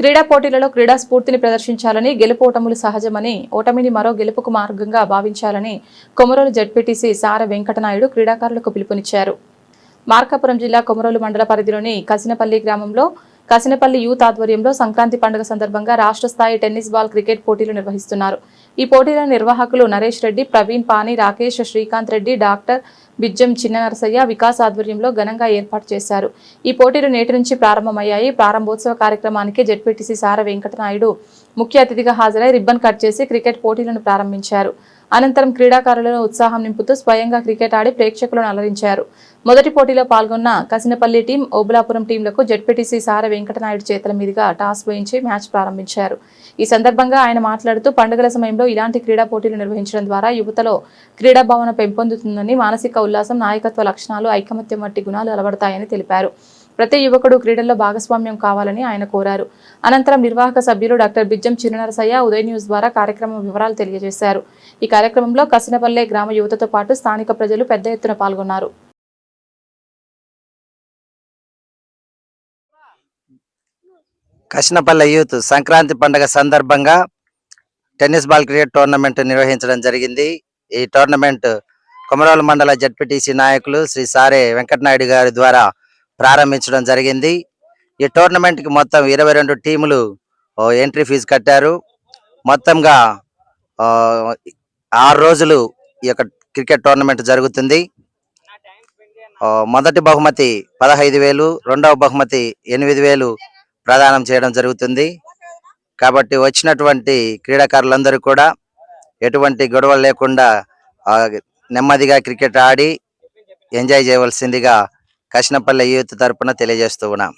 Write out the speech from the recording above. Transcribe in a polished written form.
క్రీడా పోటీలలో క్రీడా స్ఫూర్తిని ప్రదర్శించాలని, గెలుపోటములు సహజమని, ఓటమిని మరో గెలుపుకు మార్గంగా భావించాలని కొమరోలు జెడ్పీటీసీ సార వెంకటనాయుడు క్రీడాకారులకు పిలుపునిచ్చారు. మార్కాపురం జిల్లా కొమరోలు మండల పరిధిలోని కసినపల్లి గ్రామంలో కసినపల్లి యూత్ ఆధ్వర్యంలో సంక్రాంతి పండుగ సందర్భంగా రాష్ట్ర స్థాయి టెన్నిస్ బాల్ క్రికెట్ పోటీలు నిర్వహిస్తున్నారు. ఈ పోటీల నిర్వాహకులు నరేష్ రెడ్డి, ప్రవీణ్ పాని, రాకేష్, శ్రీకాంత్ రెడ్డి, డాక్టర్ బిజ్జం చిన్న నరసయ్య, వికాస్ ఆధ్వర్యంలో ఘనంగా ఏర్పాటు చేశారు. ఈ పోటీలు నేటి నుంచి ప్రారంభమయ్యాయి. ప్రారంభోత్సవ కార్యక్రమానికి జెడ్పీటీసీ సార వెంకటనాయుడు ముఖ్య అతిథిగా హాజరై రిబ్బన్ కట్ చేసి క్రికెట్ పోటీలను ప్రారంభించారు. అనంతరం క్రీడాకారులను ఉత్సాహం నింపుతూ స్వయంగా క్రికెట్ ఆడి ప్రేక్షకులను అలరించారు. మొదటి పోటీలో పాల్గొన్న కసినపల్లి టీం, ఓబులాపురం టీంలకు జెడ్పీటీసీ సార వెంకటనాయుడు చేతుల మీదుగా టాస్ వేయించి మ్యాచ్ ప్రారంభించారు. ఈ సందర్భంగా ఆయన మాట్లాడుతూ పండుగల సమయంలో ఇలాంటి క్రీడా పోటీలు నిర్వహించడం ద్వారా యువతలో క్రీడా భావన పెంపొందుతుందని, మానసిక ఉల్లాసం, నాయకత్వ లక్షణాలు, ఐకమత్యం వంటి గుణాలు అలవడతాయని తెలిపారు. ప్రతి యువకుడు క్రీడల్లో భాగస్వామ్యం కావాలని ఆయన కోరారు. అనంతరం నిర్వాహక సభ్యులు డాక్టర్ బిజ్జం చిన్ననరసయ్య ఉదయ్ న్యూస్ ద్వారా కార్యక్రమం వివరాలు తెలియజేశారు. ఈ కార్యక్రమంలో కసినపల్లె గ్రామ యువతతో పాటు స్థానిక ప్రజలు పెద్ద ఎత్తున పాల్గొన్నారు. కసినపల్లె యూత్ సంక్రాంతి పండుగ సందర్భంగా టెన్నిస్ బాల్ క్రికెట్ టోర్నమెంట్ నిర్వహించడం జరిగింది. ఈ టోర్నమెంట్ కొమరోలు మండల జెడ్పీటీసీ నాయకులు శ్రీ సారే వెంకటనాయుడు గారి ద్వారా ప్రారంభించడం జరిగింది. ఈ టోర్నమెంట్ కి మొత్తం 22 టీములు ఎంట్రీ ఫీజు కట్టారు. మొత్తంగా 6 రోజులు ఈ యొక్క క్రికెట్ టోర్నమెంట్ జరుగుతుంది. మొదటి బహుమతి 15,000, రెండవ బహుమతి 8,000 ప్రదానం చేయడం జరుగుతుంది. కాబట్టి వచ్చినటువంటి క్రీడాకారులందరూ కూడా ఎటువంటి గొడవలు లేకుండా నెమ్మదిగా క్రికెట్ ఆడి ఎంజాయ్ చేయవలసిందిగా కసినపల్లె యూత్ తరపున తెలియజేస్తూ ఉన్నాం.